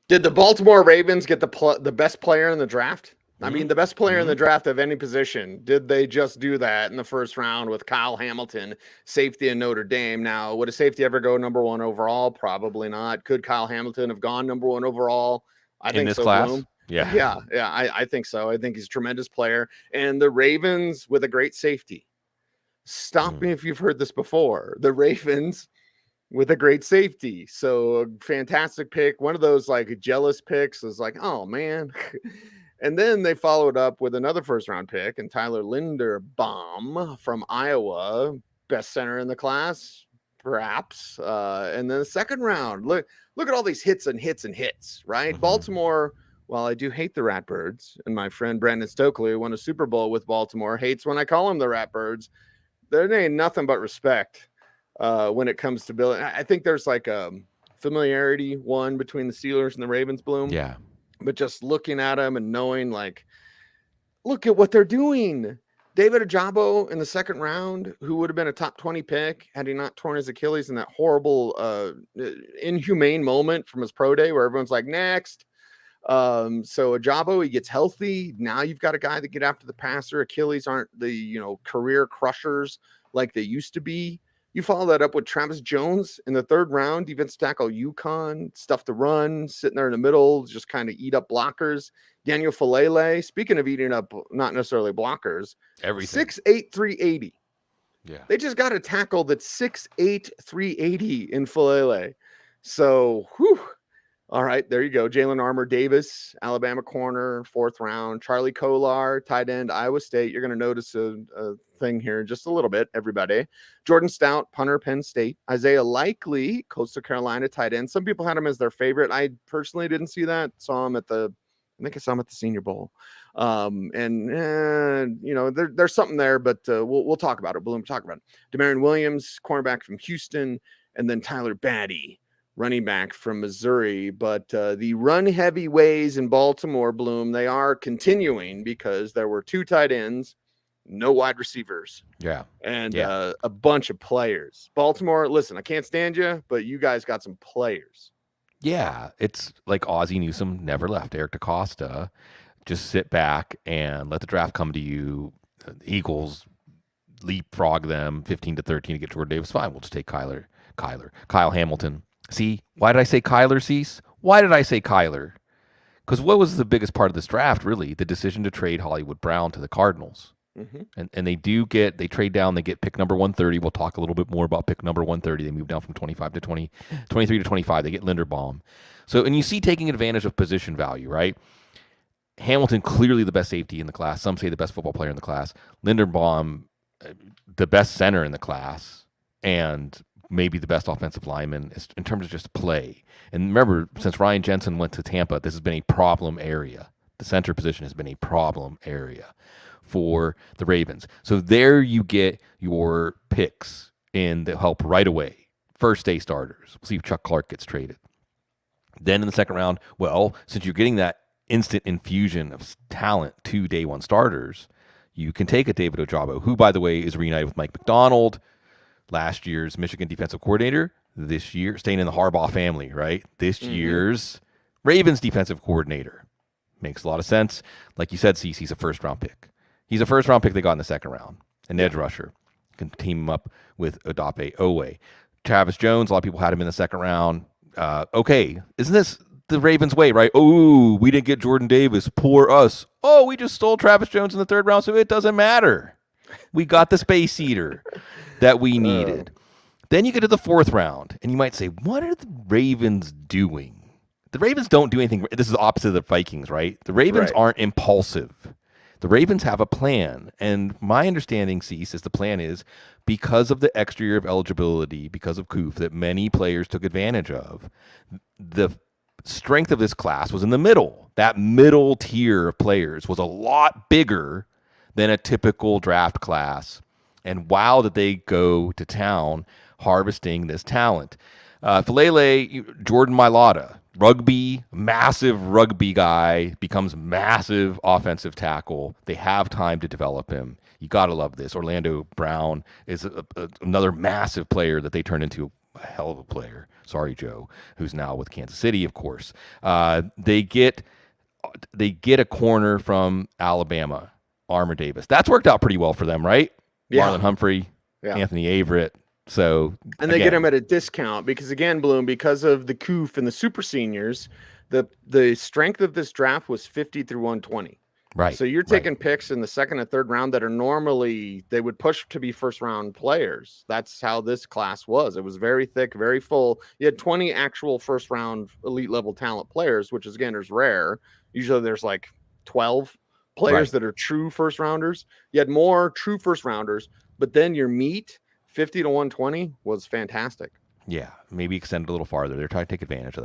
Did the Baltimore Ravens get the best player in the draft? I mean, the best player in the draft of any position. Did they just do that in the first round with Kyle Hamilton, safety in Notre Dame? Now, would a safety ever go number one overall? Probably not. Could Kyle Hamilton have gone number one overall? I think so, class? Bloom. Yeah. I think so. I think he's a tremendous player. And the Ravens with a great safety. Stop me if you've heard this before. The Ravens with a great safety. So a fantastic pick. One of those like jealous picks is like, oh man. And then they followed up with another first round pick and Tyler Linderbaum from Iowa, best center in the class, perhaps. And then the second round, look at all these hits and hits and hits, right? Baltimore, while I do hate the Ratbirds, and my friend Brandon Stokely, who won a Super Bowl with Baltimore, hates when I call them the Ratbirds, there ain't nothing but respect when it comes to building. I think there's like a familiarity one between the Steelers and the Ravens, Bloom. Yeah. But just looking at them and knowing, like, look at what they're doing. David Ojabo in the second round, who would have been a top 20 pick had he not torn his Achilles in that horrible, inhumane moment from his pro day where everyone's like, next. So Ojabo, he gets healthy. Now you've got a guy that get after the passer. Achilles aren't the, career crushers like they used to be. You follow that up with Travis Jones in the third round, defensive tackle UConn, stuff to run, sitting there in the middle, just kind of eat up blockers. Daniel Falele, speaking of eating up, not necessarily blockers, everything. 6'8", 380. Yeah. They just got a tackle that's 6'8", 380 in Falele. So, whew. All right, there you go. Jalen Armour Davis, Alabama corner, fourth round. Charlie Kolar, tight end, Iowa State. You're going to notice a thing here in just a little bit, everybody. Jordan Stout, punter, Penn State. Isaiah Likely, Coastal Carolina, tight end. Some people had him as their favorite. I personally didn't see that. I saw him at the Senior Bowl. There's something there, but we'll talk about it. Bloom, talk about it. Demarion Williams, cornerback from Houston, and then Tyler Batty, running back from Missouri. But the run heavy ways in Baltimore, Bloom, they are continuing because there were two tight ends, no wide receivers. Yeah. And a bunch of players. Baltimore, listen, I can't stand you, but you guys got some players. Yeah. It's like Ozzie Newsome never left. Eric DaCosta, just sit back and let the draft come to you. The Eagles leapfrog them 15-13 to get Jordan Davis. Fine, we'll just take Kyle Hamilton. See, why did I say Kyler, Cease? Why did I say Kyler? Because what was the biggest part of this draft, really? The decision to trade Hollywood Brown to the Cardinals. Mm-hmm. And they trade down, they get pick number 130. We'll talk a little bit more about pick number 130. They move down from 23 to 25. They get Linderbaum. So, and you see taking advantage of position value, right? Hamilton, clearly the best safety in the class. Some say the best football player in the class. Linderbaum, the best center in the class. And maybe the best offensive lineman in terms of just play. And remember, since Ryan Jensen went to Tampa, this has been a problem area. The center position has been a problem area for the Ravens. So there you get your picks in that help right away. First day starters. We'll see if Chuck Clark gets traded. Then in the second round, well, since you're getting that instant infusion of talent to day one starters, you can take a David Ojabo, who, by the way, is reunited with Mike McDonald, last year's Michigan defensive coordinator, this year, staying in the Harbaugh family, right? This year's Ravens defensive coordinator. Makes a lot of sense. Like you said, he's a first-round pick. He's a first-round pick they got in the second round. An edge rusher. Can team him up with Odafe Owe. Travis Jones, a lot of people had him in the second round. Okay, isn't this the Ravens way, right? Oh, we didn't get Jordan Davis. Poor us. Oh, we just stole Travis Jones in the third round, so it doesn't matter. We got the space eater that we needed. Then you get to the fourth round, and you might say, what are the Ravens doing? The Ravens don't do anything. This is the opposite of the Vikings, right? The Ravens aren't impulsive. The Ravens have a plan, and my understanding, Cease, is the plan is because of the extra year of eligibility, because of Koof, that many players took advantage of, the strength of this class was in the middle. That middle tier of players was a lot bigger than a typical draft class. And wow, did they go to town harvesting this talent. Falele, Jordan Mailata, rugby, massive rugby guy, becomes massive offensive tackle. They have time to develop him. You got to love this. Orlando Brown is another massive player that they turned into a hell of a player. Sorry, Joe, who's now with Kansas City, of course. They get a corner from Alabama, Armour Davis. That's worked out pretty well for them, right? Yeah. Marlon Humphrey, Anthony Averett. So and they get him at a discount because, again, Bloom, because of the COOF and the super seniors, the strength of this draft was 50 through 120. Right. So you're taking picks in the second and third round that are normally they would push to be first round players. That's how this class was. It was very thick, very full. You had 20 actual first round elite level talent players, which is, again, is rare. Usually there's like 12 players that are true first rounders. You had more true first rounders, but then your meat 50 to 120 was fantastic. Yeah, maybe extend it a little farther. They're trying to take advantage of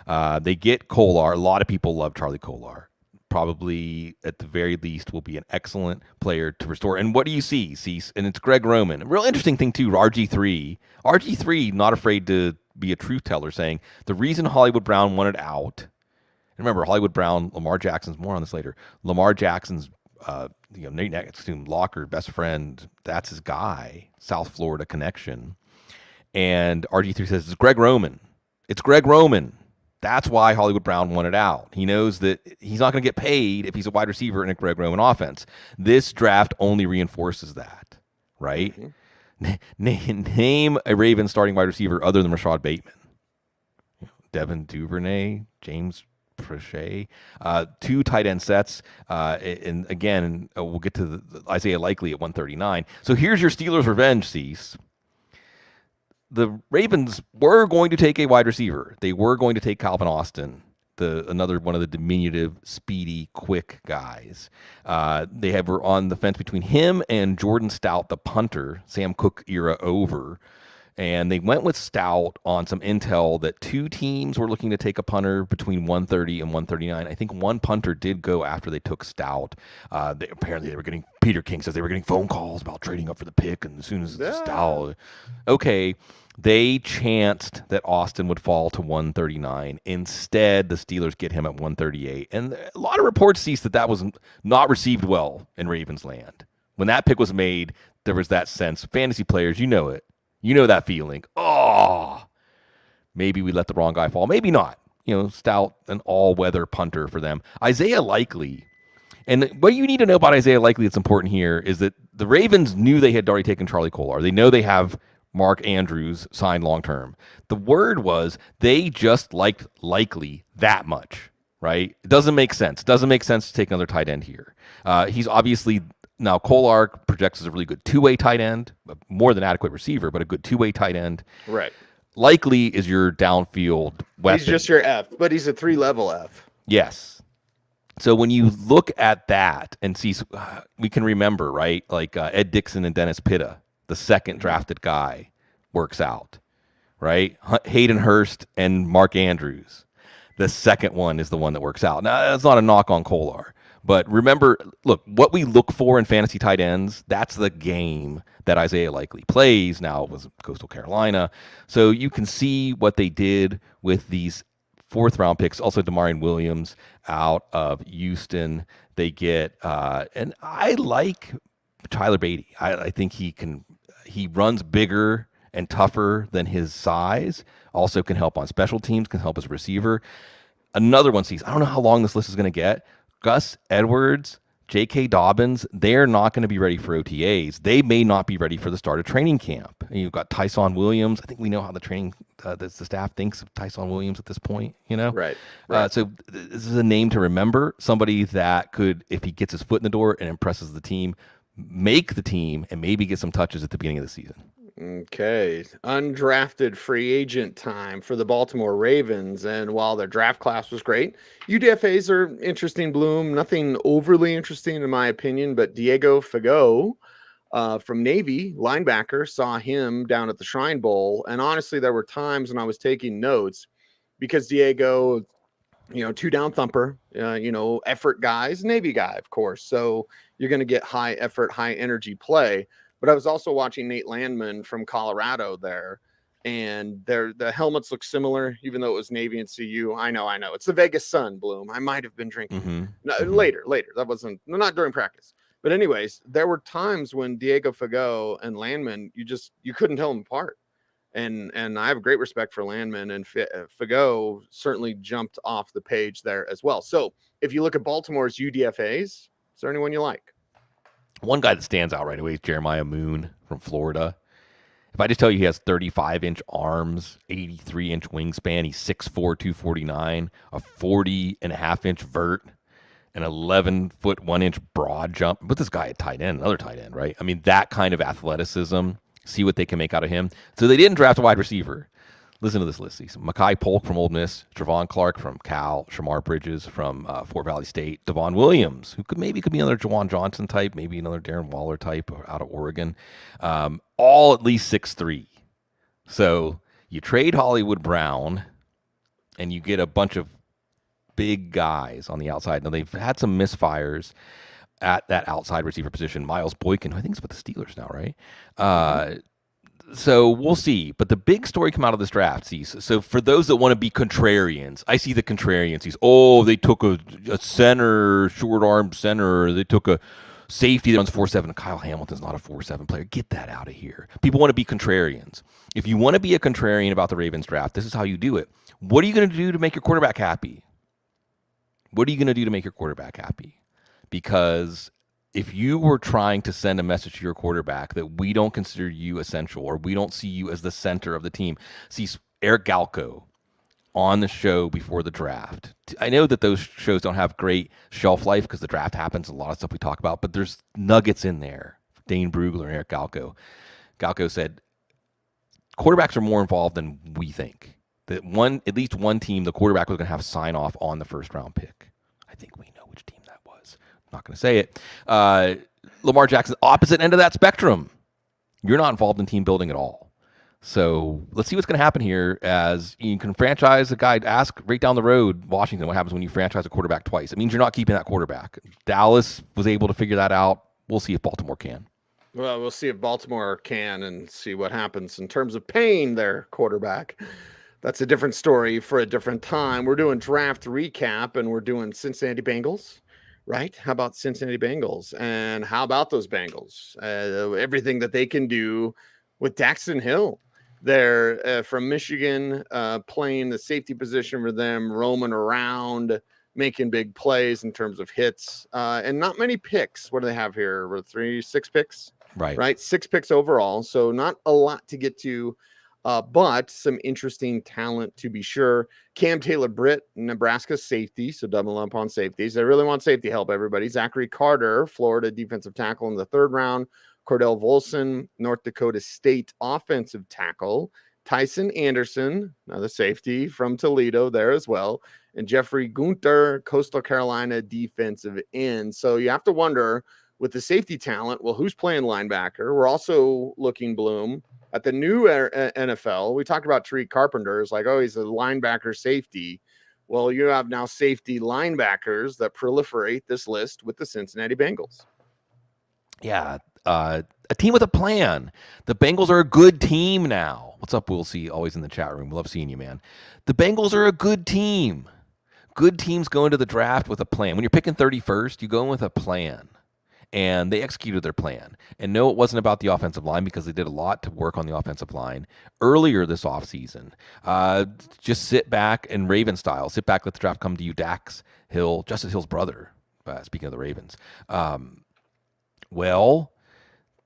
that. They get Kolar. A lot of people love Charlie Kolar. Probably, at the very least, will be an excellent player to restore. And what do you see? And it's Greg Roman. A real interesting thing, too, RG3. RG3, not afraid to be a truth teller, saying the reason Hollywood Brown wanted out, and remember, Hollywood Brown, Lamar Jackson's, more on this later, Lamar Jackson's Nate Locker, best friend, that's his guy, South Florida connection. And RG3 says, it's Greg Roman. It's Greg Roman. That's why Hollywood Brown wanted out. He knows that he's not going to get paid if he's a wide receiver in a Greg Roman offense. This draft only reinforces that, right? Mm-hmm. Name a Ravens starting wide receiver other than Rashad Bateman. Devin Duvernay, James Prochet, 2 tight end sets. And again, we'll get to the Isaiah Likely at 139. So here's your Steelers revenge, Cease. The Ravens were going to take a wide receiver. They were going to take Calvin Austin, another one of the diminutive, speedy, quick guys. They were on the fence between him and Jordan Stout, the punter, Sam Cook era over. And they went with Stout on some intel that 2 teams were looking to take a punter between 130 and 139. I think one punter did go after they took Stout. Apparently, they were getting, Peter King says they were getting phone calls about trading up for the pick. And as soon as Stout, okay, they chanced that Austin would fall to 139. Instead, the Steelers get him at 138. And a lot of reports ceased that was not received well in Ravens land. When that pick was made, there was that sense. Fantasy players, you know it. You know that feeling. Oh, maybe we let the wrong guy fall. Maybe not. Stout, an all-weather punter for them. Isaiah Likely. And what you need to know about Isaiah Likely that's important here is that the Ravens knew they had already taken Charlie Kolar. They know they have Mark Andrews signed long-term. The word was they just liked Likely that much, right? It doesn't make sense. It doesn't make sense to take another tight end here. He's obviously... Now, Kolar projects as a really good two-way tight end, more than adequate receiver, but a good two-way tight end. Right. Likely is your downfield weapon. He's just your F, but he's a 3-level F. Yes. So when you look at that and see, we can remember, right? Like Ed Dixon and Dennis Pitta, the second drafted guy, works out, right? Hayden Hurst and Mark Andrews. The second one is the one that works out. Now, that's not a knock on Kolar. But remember, look, what we look for in fantasy tight ends, that's the game that Isaiah Likely plays. Now it was Coastal Carolina. So you can see what they did with these 4th-round picks. Also, Damarian Williams out of Houston. They get, and I like Tyler Beatty. I think he runs bigger and tougher than his size. Also can help on special teams, can help as a receiver. Another one sees, I don't know how long this list is going to get. Gus Edwards, J.K. Dobbins, they're not going to be ready for OTAs. They may not be ready for the start of training camp. And you've got Tyson Williams. I think we know how the staff thinks of Tyson Williams at this point, Right. So this is a name to remember. Somebody that could, if he gets his foot in the door and impresses the team, make the team and maybe get some touches at the beginning of the season. Okay, undrafted free agent time for the Baltimore Ravens. And while their draft class was great, UDFAs are interesting, Bloom. Nothing overly interesting in my opinion, but Diego Fagot from Navy, linebacker, saw him down at the Shrine Bowl. And honestly, there were times when I was taking notes because Diego, 2-down thumper, effort guys, Navy guy, of course. So you're going to get high effort, high energy play. But I was also watching Nate Landman from Colorado there, and the helmets look similar, even though it was Navy and CU. I know. It's the Vegas Sun, Bloom. I might have been drinking. Mm-hmm. No, later. That wasn't not during practice. But anyways, there were times when Diego Fagot and Landman, you couldn't tell them apart. And I have great respect for Landman, and Fagot certainly jumped off the page there as well. So if you look at Baltimore's UDFAs, is there anyone you like? One guy that stands out right away is Jeremiah Moon from Florida. If I just tell you he has 35-inch arms, 83-inch wingspan, he's 6'4", 249, a 40.5-inch vert, an 11-foot 1-inch broad jump. Put this guy at tight end, another tight end, right? I mean, that kind of athleticism. See what they can make out of him. So they didn't draft a wide receiver. Listen to this list. Mekhi Polk from Ole Miss, Travon Clark from Cal, Shamar Bridges from Fort Valley State, Devon Williams, who could be another Jawan Johnson type, maybe another Darren Waller type out of Oregon. All at least 6'3". So you trade Hollywood Brown, and you get a bunch of big guys on the outside. Now, they've had some misfires at that outside receiver position. Miles Boykin, I think is with the Steelers now, right? So we'll see. But the big story come out of this draft, so for those that want to be contrarians, I see the contrarians. They took a center, short-arm center. They took a safety that runs 4.7. Kyle Hamilton's not a 4.7 player. Get that out of here. People want to be contrarians. If you want to be a contrarian about the Ravens draft, this is how you do it. What are you going to do to make your quarterback happy? Because if you were trying to send a message to your quarterback that we don't consider you essential, or we don't see you as the center of the team, see Eric Galco on the show before the draft. I know that those shows don't have great shelf life because the draft happens, a lot of stuff we talk about, but there's nuggets in there. Dane Brugler and Eric Galco. Galco said, quarterbacks are more involved than we think. That at least one team, the quarterback was going to have sign off on the first round pick. I think we know which team that was. I'm not going to say it. Lamar Jackson, opposite end of that spectrum. You're not involved in team building at all. So let's see what's going to happen here as you can franchise a guy. Ask right down the road, Washington, what happens when you franchise a quarterback twice. It means you're not keeping that quarterback. Dallas was able to figure that out. We'll see if Baltimore can. Well, we'll see if Baltimore can and see what happens in terms of paying their quarterback. That's a different story for a different time. We're doing draft recap, and we're doing Cincinnati Bengals, right? How about Cincinnati Bengals? And how about those Bengals? Everything that they can do with Daxton Hill. They're from Michigan, playing the safety position for them, roaming around, making big plays in terms of hits, and not many picks. What do they have here? 6 picks? Right. 6 picks overall. So not a lot to get to. But some interesting talent to be sure. Cam Taylor-Britt, Nebraska safety, so double up on safeties. They really want safety help, everybody. Zachary Carter, Florida defensive tackle in the 3rd round. Cordell Volson, North Dakota State offensive tackle. Tyson Anderson, another safety from Toledo there as well. And Jeffrey Gunter, Coastal Carolina defensive end. So you have to wonder, with the safety talent, well, who's playing linebacker? We're also looking, Bloom, at the new NFL. We talked about Tariq Carpenter. It's like, oh, he's a linebacker safety. Well, you have now safety linebackers that proliferate this list with the Cincinnati Bengals. Yeah, a team with a plan. The Bengals are a good team now. What's up, Will C? Always in the chat room. Love seeing you, man. The Bengals are a good team. Good teams go into the draft with a plan. When you're picking 31st, you go in with a plan. And they executed their plan. And no, it wasn't about the offensive line because they did a lot to work on the offensive line earlier this offseason. Just sit back and Raven style. Sit back, let the draft come to you. Dax Hill, Justice Hill's brother, speaking of the Ravens. Well,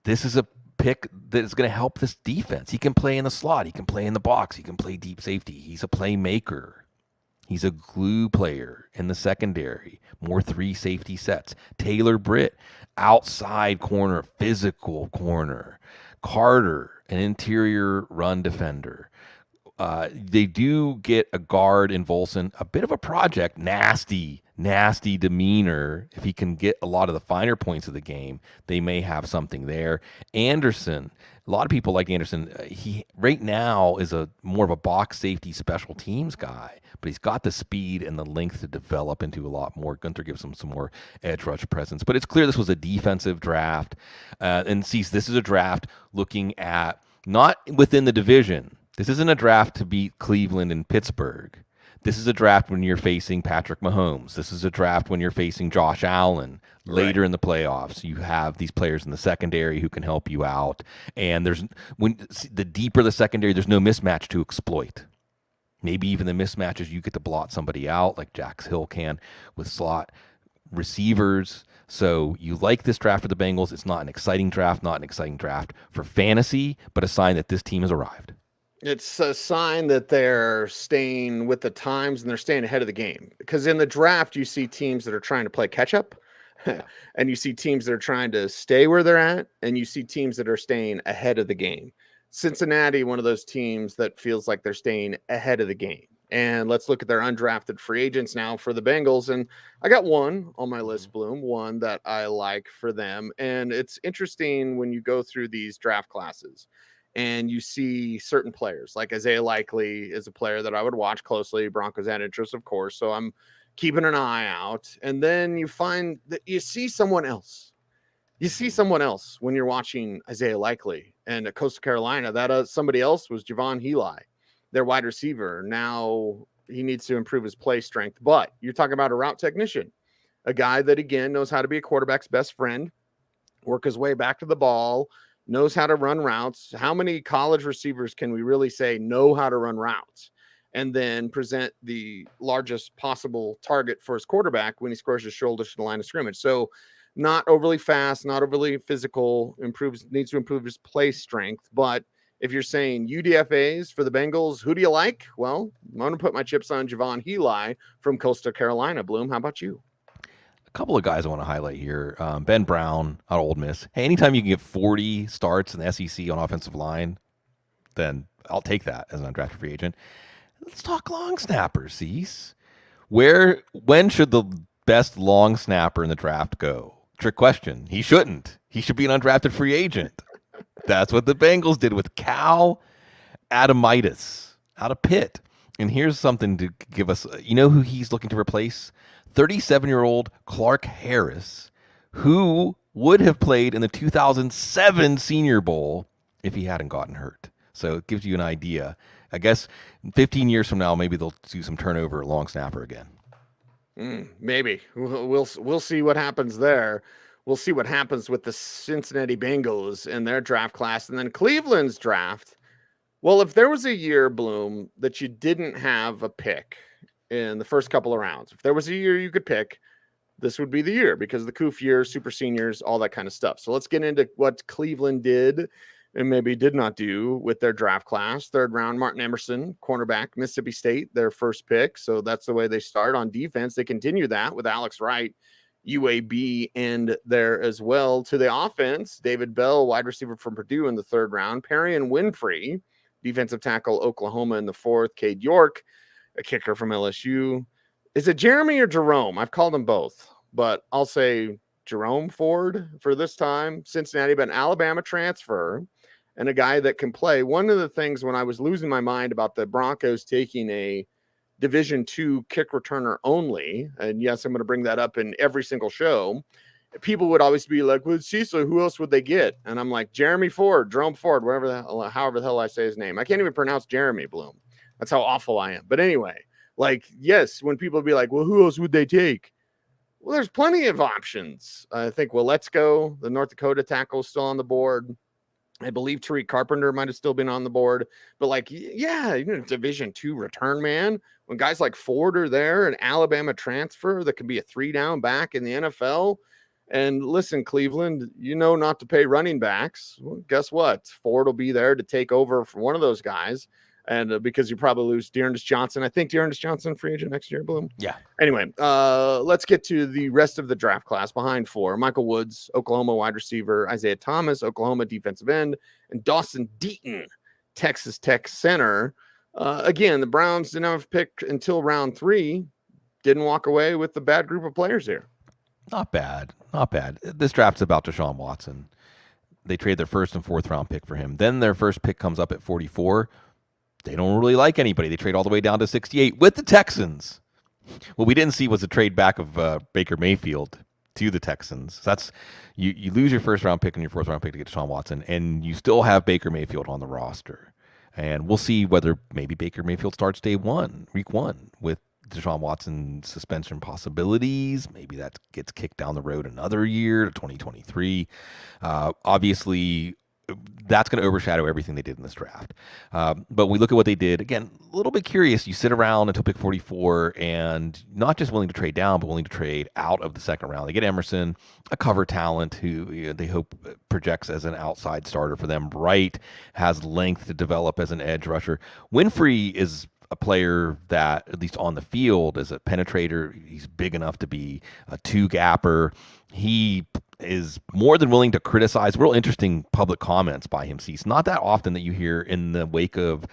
this is a pick that is going to help this defense. He can play in the slot. He can play in the box. He can play deep safety. He's a playmaker. He's a glue player in the secondary. More 3 safety sets. Taylor-Britt, outside corner, physical corner. Carter, an interior run defender. They do get a guard in Volson, a bit of a project, nasty demeanor. If he can get a lot of the finer points of the game, they may have something there. Anderson, a lot of people like Anderson. He right now is more of a box safety special teams guy, but he's got the speed and the length to develop into a lot more. Gunter gives him some more edge rush presence. But it's clear this was a defensive draft. And see, this is a draft looking at not within the division. This isn't a draft to beat Cleveland and Pittsburgh. This is a draft when you're facing Patrick Mahomes. This is a draft when you're facing Josh Allen later in the playoffs. You have these players in the secondary who can help you out. And the deeper the secondary, there's no mismatch to exploit. Maybe even the mismatches, you get to blot somebody out like Jax Hill can with slot receivers. So you like this draft for the Bengals. It's not an exciting draft for fantasy, but a sign that this team has arrived. It's a sign that they're staying with the times and they're staying ahead of the game. Because in the draft, you see teams that are trying to play catch up, and you see teams that are trying to stay where they're at, and you see teams that are staying ahead of the game. Cincinnati, one of those teams that feels like they're staying ahead of the game. And let's look at their undrafted free agents now for the Bengals. And I got one on my list, Bloom, one that I like for them. And it's interesting when you go through these draft classes and you see certain players like Isaiah Likely is a player that I would watch closely. Broncos had interest, of course. So I'm keeping an eye out. And then you find that you see someone else. You see someone else when you're watching Isaiah Likely. And at Coastal Carolina, that somebody else was Javon Heli, their wide receiver. Now he needs to improve his play strength. But you're talking about a route technician, a guy that, again, knows how to be a quarterback's best friend, work his way back to the ball, knows how to run routes. How many college receivers can we really say know how to run routes and then present the largest possible target for his quarterback when he scores his shoulders to the line of scrimmage? So not overly fast, not overly physical, needs to improve his play strength. But if you're saying UDFAs for the Bengals, who do you like? Well, I'm going to put my chips on Javon Heli from Coastal Carolina. Bloom, how about you? Couple of guys I want to highlight here. Ben Brown out of Ole Miss. Hey, anytime you can get 40 starts in the SEC on offensive line, then I'll take that as an undrafted free agent. Let's talk long snappers, Cease. When should the best long snapper in the draft go? Trick question. He shouldn't. He should be an undrafted free agent. That's what the Bengals did with Cal Adamitis out of Pitt. And here's something to give us, you know who he's looking to replace? 37-year-old Clark Harris, who would have played in the 2007 Senior Bowl if he hadn't gotten hurt. So it gives you an idea. I guess 15 years from now, maybe they'll do some turnover at long snapper again. Maybe. We'll see what happens there. We'll see what happens with the Cincinnati Bengals in their draft class. And then Cleveland's draft. Well, if there was a year, Bloom, that you didn't have a pick in the first couple of rounds, if there was a year you could pick, this would be the year because of the Coof years, super seniors, all that kind of stuff. So let's get into what Cleveland did and maybe did not do with their draft class. Third round, Martin Emerson, cornerback, Mississippi State, their first pick. So that's the way they start on defense. They continue that with Alex Wright, UAB, and there as well. To the offense, David Bell, wide receiver from Purdue in the third round, Perry and Winfrey, defensive tackle, Oklahoma in the fourth, Cade York, a kicker from LSU. Is it Jeremy or Jerome? I've called them both, but I'll say Jerome Ford for this time. Cincinnati, but an Alabama transfer and a guy that can play. One of the things when I was losing my mind about the Broncos taking a Division II kick returner only, and yes, I'm going to bring that up in every single show, people would always be like, well, Cecil, who else would they get? And I'm like, Jeremy Ford, Jerome Ford, however the hell I say his name. I can't even pronounce Jeremy Bloom. That's how awful I am. But anyway, like, yes, when people be like, well, who else would they take? Well, there's plenty of options. I think, well, let's go. The North Dakota tackle is still on the board. I believe Tariq Carpenter might have still been on the board. But, like, yeah, Division II return man. When guys like Ford are there, an Alabama transfer that can be a 3-down back in the NFL. And listen, Cleveland, not to pay running backs. Well, guess what? Ford will be there to take over for one of those guys. And because you probably lose Dearness Johnson. I think Dearness Johnson free agent next year, Bloom. Yeah. Anyway, let's get to the rest of the draft class behind four. Michael Woods, Oklahoma wide receiver. Isaiah Thomas, Oklahoma defensive end. And Dawson Deaton, Texas Tech center. Again, the Browns didn't have a pick until round 3. Didn't walk away with a bad group of players here. Not bad. This draft's about Deshaun Watson. They trade their first and fourth round pick for him. Then their first pick comes up at 44. They don't really like anybody. They trade all the way down to 68 with the Texans. What we didn't see was a trade back of Baker Mayfield to the Texans. That's you lose your first round pick and your fourth round pick to get Deshaun Watson, and you still have Baker Mayfield on the roster. And we'll see whether maybe Baker Mayfield starts week one, with Deshaun Watson's suspension possibilities. Maybe that gets kicked down the road another year to 2023. Obviously, that's going to overshadow everything they did in this draft. But we look at what they did. Again, a little bit curious. You sit around until pick 44 and not just willing to trade down, but willing to trade out of the second round. They get Emerson, a cover talent who they hope projects as an outside starter for them. Wright has length to develop as an edge rusher. Winfrey is a player that, at least on the field, is a penetrator. He's big enough to be a two-gapper. He is more than willing to criticize. Real interesting public comments by him. See, it's not that often that you hear in the wake of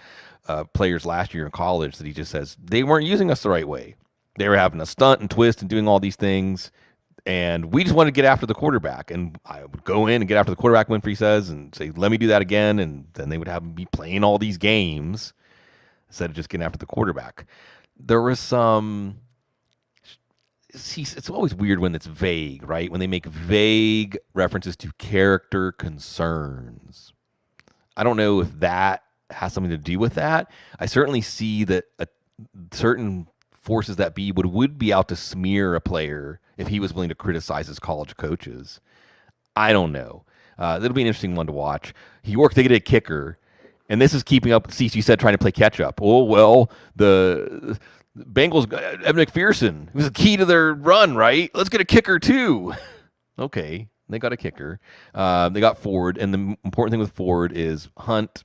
players last year in college that he just says, they weren't using us the right way. They were having a stunt and twist and doing all these things, and we just wanted to get after the quarterback. And I would go in and get after the quarterback, Winfrey says, and say, let me do that again. And then they would have me playing all these games instead of just getting after the quarterback. There was some... See, it's always weird when it's vague, right? When they make vague references to character concerns. I don't know if that has something to do with that. I certainly see that certain forces that be would be out to smear a player if he was willing to criticize his college coaches. I don't know. It'll be an interesting one to watch. They get a kicker, and this is keeping up. See, you said trying to play catch up. Oh, well, the Bengals, Evan McPherson, who's the key to their run, right? Let's get a kicker too. Okay, they got a kicker. They got Ford, and the important thing with Ford is Hunt,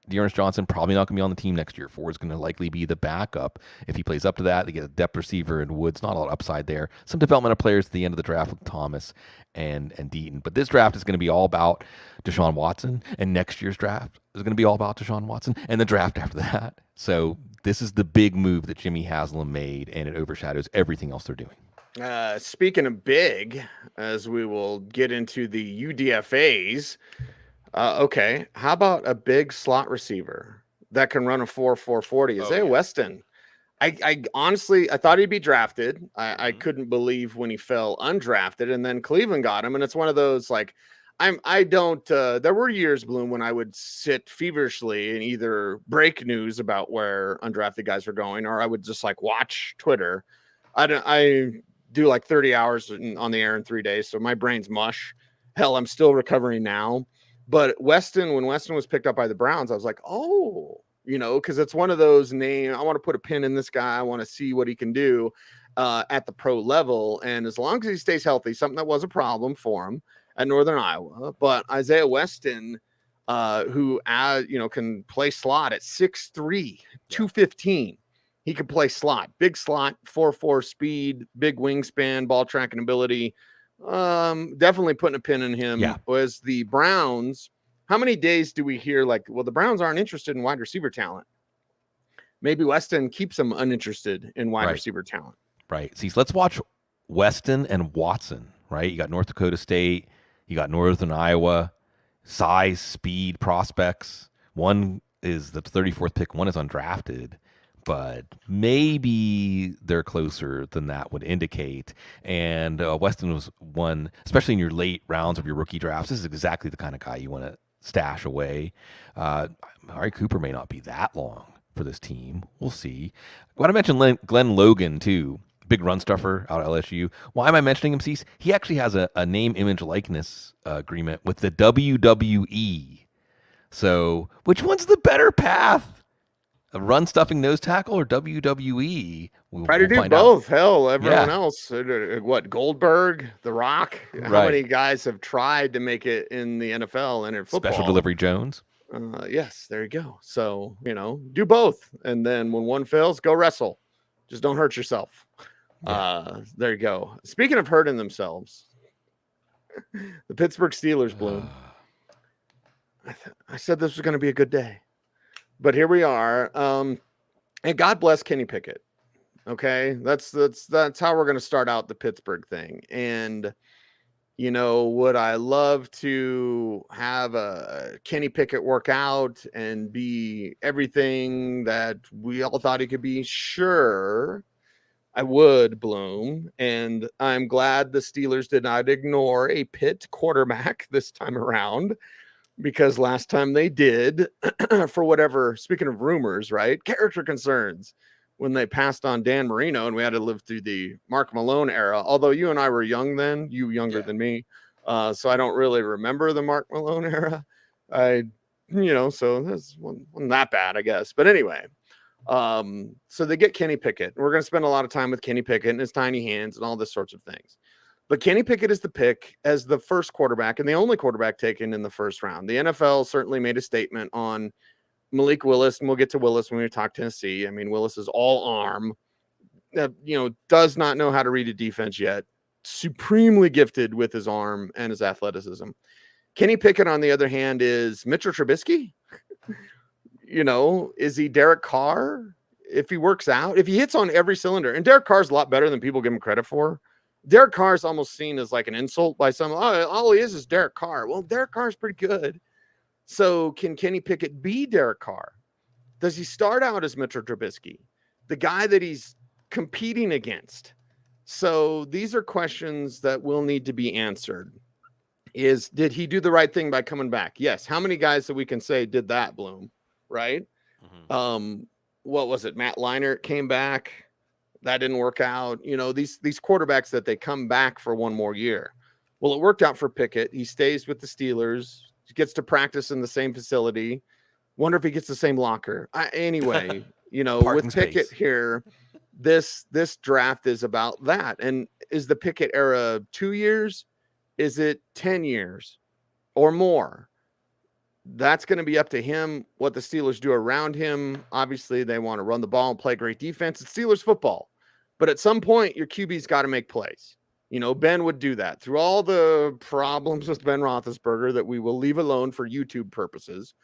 Dearness Johnson, probably not going to be on the team next year. Ford's going to likely be the backup if he plays up to that. They get a depth receiver in Woods, not a lot of upside there. Some developmental players at the end of the draft with Thomas and Deaton. But this draft is going to be all about Deshaun Watson, and next year's draft is going to be all about Deshaun Watson, and the draft after that. So this is the big move that Jimmy Haslam made, and it overshadows everything else they're doing. Speaking of big, as we will get into the UDFAs, okay, how about a big slot receiver that can run a 4.40? Isaiah Weston. I honestly, I thought he'd be drafted. I couldn't believe when he fell undrafted, and then Cleveland got him. And it's one of those, like, there were years, Bloom, when I would sit feverishly and either break news about where undrafted guys were going, or I would just like watch Twitter. I do like 30 hours on the air in 3 days, so my brain's mush. Hell, I'm still recovering now. But when Weston was picked up by the Browns, I was like, oh, because it's one of those names. I want to put a pin in this guy. I want to see what he can do at the pro level. And as long as he stays healthy, something that was a problem for him at Northern Iowa. But Isaiah Weston, who can play slot at 6'3", 215. He could play slot, big slot, 4.4 speed, big wingspan, ball tracking ability. Definitely putting a pin in him. Yeah. Was the Browns. How many days do we hear like, well, the Browns aren't interested in wide receiver talent? Maybe Weston keeps them uninterested in wide receiver talent. Right. See, so let's watch Weston and Watson, right? You got North Dakota State, you got Northern Iowa, size, speed, prospects. One is the 34th pick, one is undrafted, but maybe they're closer than that would indicate. And Weston was one, especially in your late rounds of your rookie drafts. This is exactly the kind of guy you want to stash away. Amari Cooper may not be that long for this team. We'll see. I want to mention Glenn Logan, too. Big run stuffer out at LSU. Why am I mentioning him, Cease? He actually has a name, image, likeness agreement with the WWE. So which one's the better path? A run stuffing nose tackle or WWE? Try to do both. Hell, everyone else. What, Goldberg, The Rock? How many guys have tried to make it in the NFL and in football? Special Delivery Jones. Yes, there you go. So, do both. And then when one fails, go wrestle. Just don't hurt yourself. Yeah. There you go. Speaking of hurting themselves, the Pittsburgh Steelers, Bloom. I said this was going to be a good day. But here we are. And God bless Kenny Pickett. Okay, that's how we're going to start out the Pittsburgh thing. And would I love to have a Kenny Pickett work out and be everything that we all thought he could be? Sure, I would, Bloom. And I'm glad the Steelers did not ignore a Pitt quarterback this time around. because last time they did, for whatever, speaking of rumors, right? Character concerns when they passed on Dan Marino and we had to live through the Mark Malone era. Although you and I were young then, you younger than me. So I don't really remember the Mark Malone era. So this wasn't that bad, I guess. But anyway, so they get Kenny Pickett. We're going to spend a lot of time with Kenny Pickett and his tiny hands and all this sorts of things. But Kenny Pickett is the pick as the first quarterback and the only quarterback taken in the first round. The NFL certainly made a statement on Malik Willis, and we'll get to Willis when we talk Tennessee. I mean, Willis is all arm, does not know how to read a defense yet. Supremely gifted with his arm and his athleticism. Kenny Pickett, on the other hand, is Mitchell Trubisky. Is he Derek Carr? If he works out, if he hits on every cylinder, and Derek Carr's a lot better than people give him credit for. Derek Carr is almost seen as like an insult by some. Oh, all he is Derek Carr. Well, Derek Carr is pretty good. So can Kenny Pickett be Derek Carr? Does he start out as Mitchell Trubisky, the guy that he's competing against? So these are questions that will need to be answered. Did he do the right thing by coming back? Yes. How many guys that we can say did that, Bloom? Right? Mm-hmm. What was it? Matt Leinart came back. That didn't work out. These quarterbacks that they come back for one more year. Well, it worked out for Pickett. He stays with the Steelers. He gets to practice in the same facility. Wonder if he gets the same locker. Anyway, with Pickett here, this draft is about that. And is the Pickett era 2 years? Is it 10 years or more? That's going to be up to him, what the Steelers do around him. Obviously, they want to run the ball and play great defense. It's Steelers football. But at some point, your QB's got to make plays. Ben would do that. Through all the problems with Ben Roethlisberger that we will leave alone for YouTube purposes,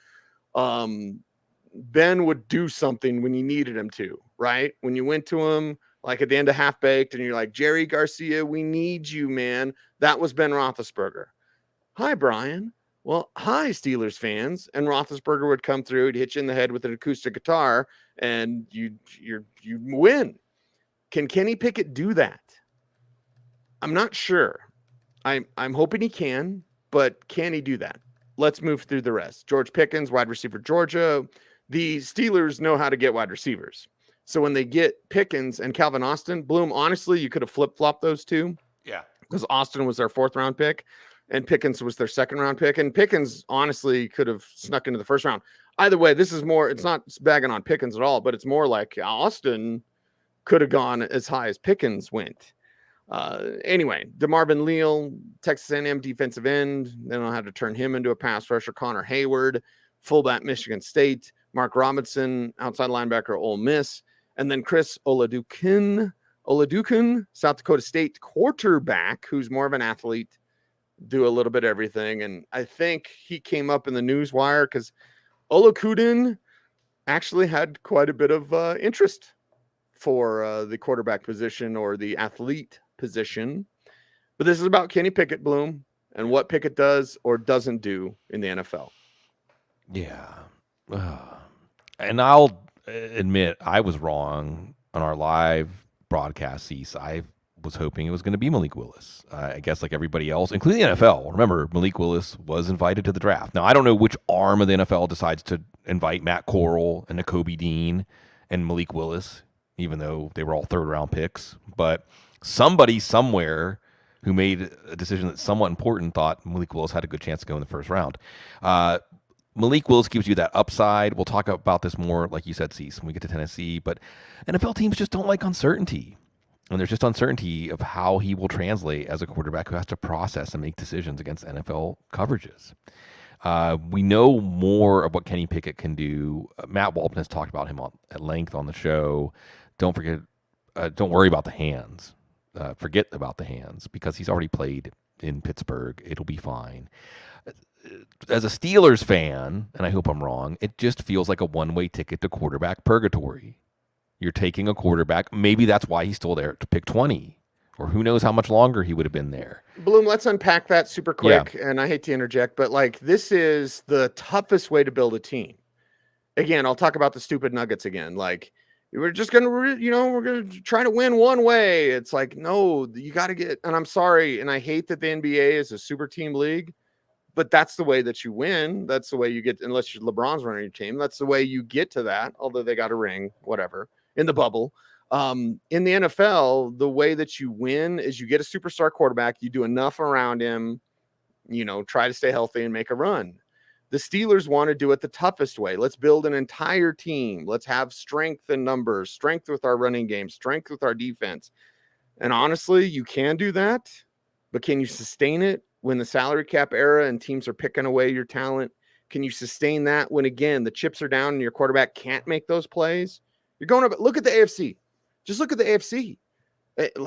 Ben would do something when you needed him to, right? When you went to him, like at the end of Half Baked, and you're like, Jerry Garcia, we need you, man. That was Ben Roethlisberger. Hi, Brian. Well, hi, Steelers fans. And Roethlisberger would come through, he'd hit you in the head with an acoustic guitar, and you win. Can Kenny Pickett do that? I'm not sure. I'm hoping he can, but can he do that? Let's move through the rest. George Pickens, wide receiver, Georgia. The Steelers know how to get wide receivers. So when they get Pickens and Calvin Austin, Bloom, honestly, you could have flip-flopped those two. Yeah. Because Austin was their 4th round pick and Pickens was their 2nd round pick. And Pickens, honestly, could have snuck into the 1st round. Either way, this is more, it's not bagging on Pickens at all, but it's more like Austin could have gone as high as Pickens went. Anyway, DeMarvin Leal, Texas A&M defensive end. They don't know how to turn him into a pass rusher. Connor Hayward, fullback, Michigan State. Mark Robinson, outside linebacker, Ole Miss. And then Chris Oladokun, South Dakota State quarterback, who's more of an athlete, do a little bit of everything. And I think he came up in the news wire because Olakudin actually had quite a bit of interest for the quarterback position or the athlete position. But this is about Kenny Pickett, Bloom, and what Pickett does or doesn't do in the NFL. Yeah. And I'll admit I was wrong on our live broadcast, Cecil. I was hoping it was going to be Malik Willis. I guess like everybody else, including the NFL. Remember, Malik Willis was invited to the draft. Now, I don't know which arm of the NFL decides to invite Matt Corral and Nakobe Dean and Malik Willis, even though they were all 3rd round picks. But somebody somewhere who made a decision that's somewhat important thought Malik Willis had a good chance to go in the 1st round. Malik Willis gives you that upside. We'll talk about this more, like you said, Cecil, when we get to Tennessee. But NFL teams just don't like uncertainty. And there's just uncertainty of how he will translate as a quarterback who has to process and make decisions against NFL coverages. We know more of what Kenny Pickett can do. Matt Walton has talked about him at length on the show. Don't worry about the hands. Forget about the hands because he's already played in Pittsburgh. It'll be fine. As a Steelers fan, and I hope I'm wrong, it just feels like a one-way ticket to quarterback purgatory. You're taking a quarterback. Maybe that's why he's still there to pick 20, or who knows how much longer he would have been there. Bloom, let's unpack that super quick. Yeah. And I hate to interject, but this is the toughest way to build a team. Again, I'll talk about the stupid Nuggets again. We're just going to, we're going to try to win one way. It's like, no, you got to get, and I'm sorry. And I hate that the NBA is a super team league, but that's the way that you win. That's the way you get, unless LeBron's running your team. That's the way you get to that. Although they got a ring, whatever, in the bubble. In the NFL, the way that you win is you get a superstar quarterback. You do enough around him, try to stay healthy and make a run. The Steelers want to do it the toughest way. Let's build an entire team. Let's have strength in numbers, strength with our running game, strength with our defense. And honestly, you can do that, but can you sustain it when the salary cap era and teams are picking away your talent? Can you sustain that when, again, the chips are down and your quarterback can't make those plays? You're going up. Look at the AFC. Just look at the AFC.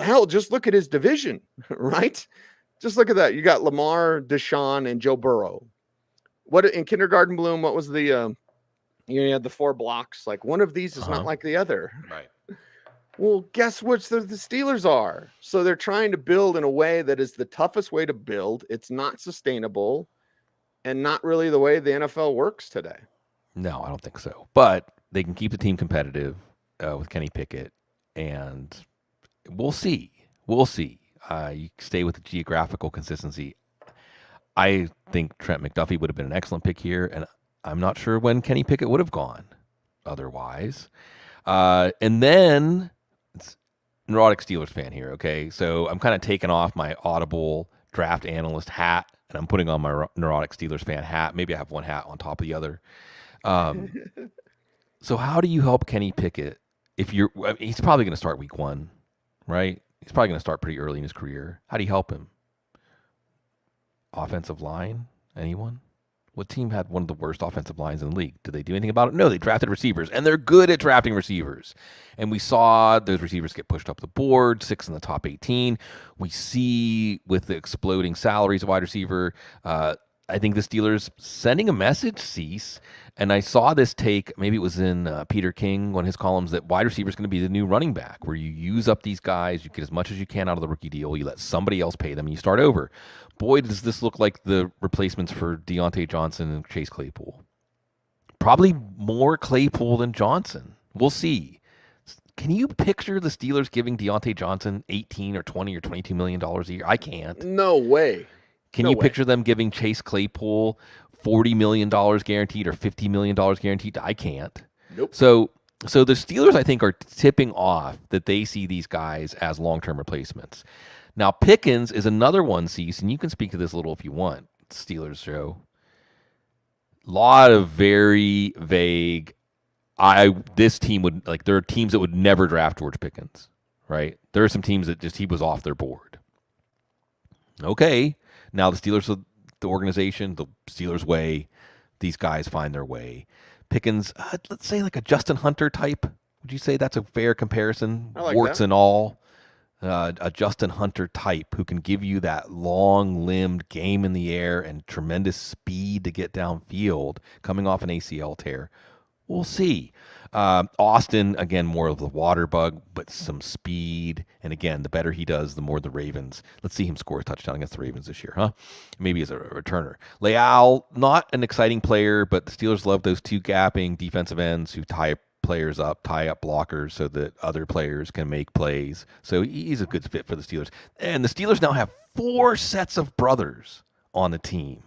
Hell, just look at his division, right? Just look at that. You got Lamar, Deshaun, and Joe Burrow. What in kindergarten, Bloom? What was the you had the 4 blocks? Like, one of these is not like the other. Right. Well, guess which the Steelers are. So they're trying to build in a way that is the toughest way to build. It's not sustainable and not really the way the NFL works today. No, I don't think so. But they can keep the team competitive with Kenny Pickett, and we'll see. We'll see. You stay with the geographical consistency. I think Trent McDuffie would have been an excellent pick here, and I'm not sure when Kenny Pickett would have gone otherwise. And then, it's neurotic Steelers fan here, okay? So I'm kind of taking off my Audible draft analyst hat, and I'm putting on my neurotic Steelers fan hat. Maybe I have one hat on top of the other. So how do you help Kenny Pickett if he's probably going to start week 1, right? He's probably going to start pretty early in his career. How do you help him? Offensive line? Anyone? What team had one of the worst offensive lines in the league? Did they do anything about it? No, they drafted receivers, and they're good at drafting receivers. And we saw those receivers get pushed up the board, 6 in the top 18. We see with the exploding salaries of wide receiver, I think the Steelers sending a message, Cease, and I saw this take, maybe it was in Peter King, one of his columns, that wide receiver is going to be the new running back, where you use up these guys, you get as much as you can out of the rookie deal, you let somebody else pay them, and you start over. Boy, does this look like the replacements for Deontay Johnson and Chase Claypool. Probably more Claypool than Johnson. We'll see. Can you picture the Steelers giving Deontay Johnson $18 or $20 or $22 million a year? I can't. No way. Can you picture them giving Chase Claypool $40 million guaranteed or $50 million guaranteed? I can't. Nope. So the Steelers, I think, are tipping off that they see these guys as long-term replacements. Now, Pickens is another one, Cease, and you can speak to this a little if you want, Steelers show. A lot of very vague, this team would, like, there are teams that would never draft George Pickens, right? There are some teams that just, he was off their board. Okay. Now the Steelers, the organization, the Steelers way, these guys find their way. Pickens, let's say like a Justin Hunter type. Would you say that's a fair comparison? I like Warts that. and all. A Justin Hunter type who can give you that long-limbed game in the air and tremendous speed to get downfield coming off an ACL tear. We'll see. Austin, again, more of the water bug, but some speed. And again, the better he does, the more the Ravens. Let's see him score a touchdown against the Ravens this year, huh? Maybe as a returner. Leal, not an exciting player, but the Steelers love those 2 gapping defensive ends who tie players up, tie up blockers so that other players can make plays. So he's a good fit for the Steelers. And the Steelers now have 4 sets of brothers on the team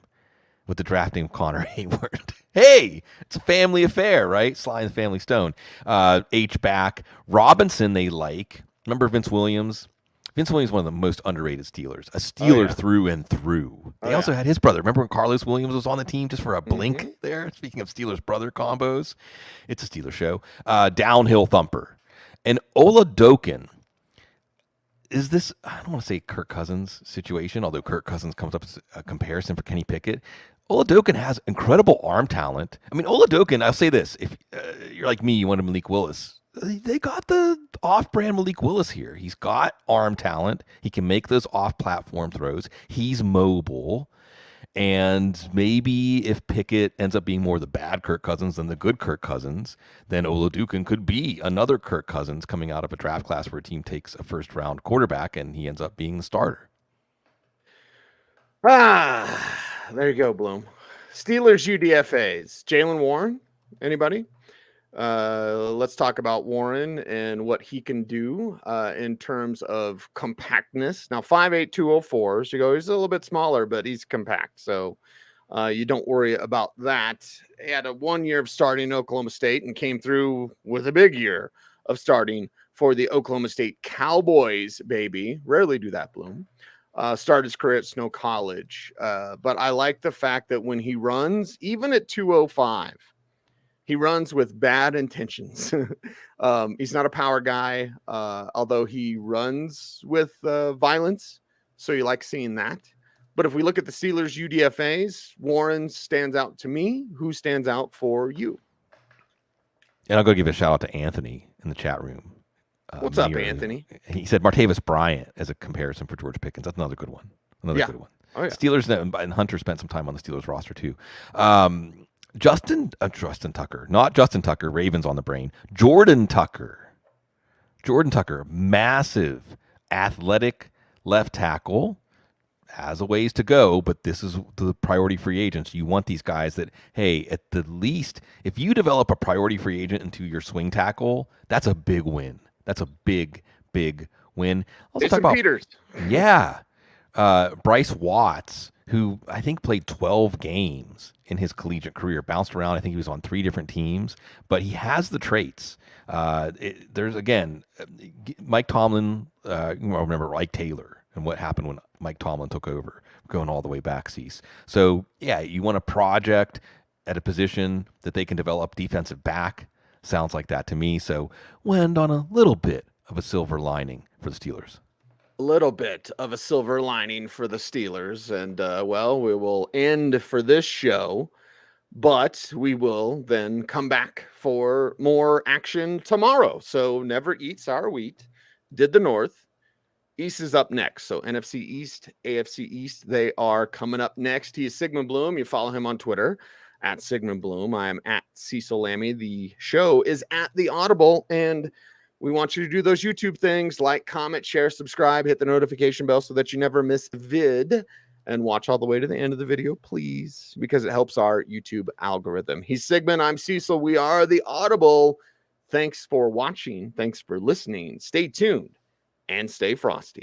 with the drafting of Connor Hayward. Hey, it's a family affair, right? Sly and the Family Stone. H-back. Robinson they like. Remember Vince Williams? Vince Williams is one of the most underrated Steelers. A Steeler through and through. They also had his brother. Remember when Carlos Williams was on the team just for a blink there? Speaking of Steelers brother combos. It's a Steelers show. Downhill thumper. And Oladokin. Is this, I don't want to say Kirk Cousins situation, although Kirk Cousins comes up as a comparison for Kenny Pickett. Oladokin has incredible arm talent. I mean, Oladokin, I'll say this. If you're like me, you want a Malik Willis. They got the off-brand Malik Willis here. He's got arm talent. He can make those off-platform throws. He's mobile. And maybe if Pickett ends up being more the bad Kirk Cousins than the good Kirk Cousins, then Oladokin could be another Kirk Cousins coming out of a draft class where a team takes a first-round quarterback and he ends up being the starter. There you go, Bloom. Steelers UDFAs. Jaylen Warren, anybody? Let's talk about Warren and what he can do in terms of compactness. Now, 5'8", 204. So you go, he's a little bit smaller, but he's compact. So You don't worry about that. He had a 1 year of starting in Oklahoma State and came through with a big year of starting for the Oklahoma State Cowboys, baby. Rarely do that, Bloom. Started his career at Snow College. But I like the fact that when he runs, even at 205, he runs with bad intentions. He's not a power guy, although he runs with violence. So you like seeing that. But if we look at the Steelers UDFAs, Warren stands out to me. Who stands out for you? And I'll go give a shout out to Anthony in the chat room. What's up, Anthony? He said Martavis Bryant as a comparison for George Pickens. That's another good one. Good one. Oh, yeah. Steelers, and Hunter spent some time on the Steelers roster too. Justin Tucker, not Justin Tucker, Ravens on the brain. Jordan Tucker, massive, athletic left tackle. Has a ways to go, but this is the priority free agents. You want these guys that, hey, at the least, if you develop a priority free agent into your swing tackle, that's a big win. That's a big, big win. Also talk about Peters. Yeah. Bryce Watts, who I think played 12 games in his collegiate career, bounced around. I think he was on 3 different teams, but he has the traits. There's, again, Mike Tomlin, remember Mike Taylor and what happened when Mike Tomlin took over, going all the way back, Cease. So, yeah, you want a project at a position that they can develop defensive back. Sounds like that to me. So, we'll end on a little bit of a silver lining for the Steelers. A little bit of a silver lining for the Steelers. And, we will end for this show, but we will then come back for more action tomorrow. So, never eat sour wheat. Did the North. East is up next. So NFC East, AFC East, they are coming up next. He is Sigmund Bloom. You follow him on Twitter at Sigmund Bloom. I am at Cecil Lammey. The show is at the Audible, and we want you to do those YouTube things, like, comment, share, subscribe, hit the notification bell so that you never miss a vid, and watch all the way to the end of the video, please, because it helps our YouTube algorithm. He's Sigmund. I'm Cecil. We are the Audible. Thanks for watching. Thanks for listening. Stay tuned and stay frosty.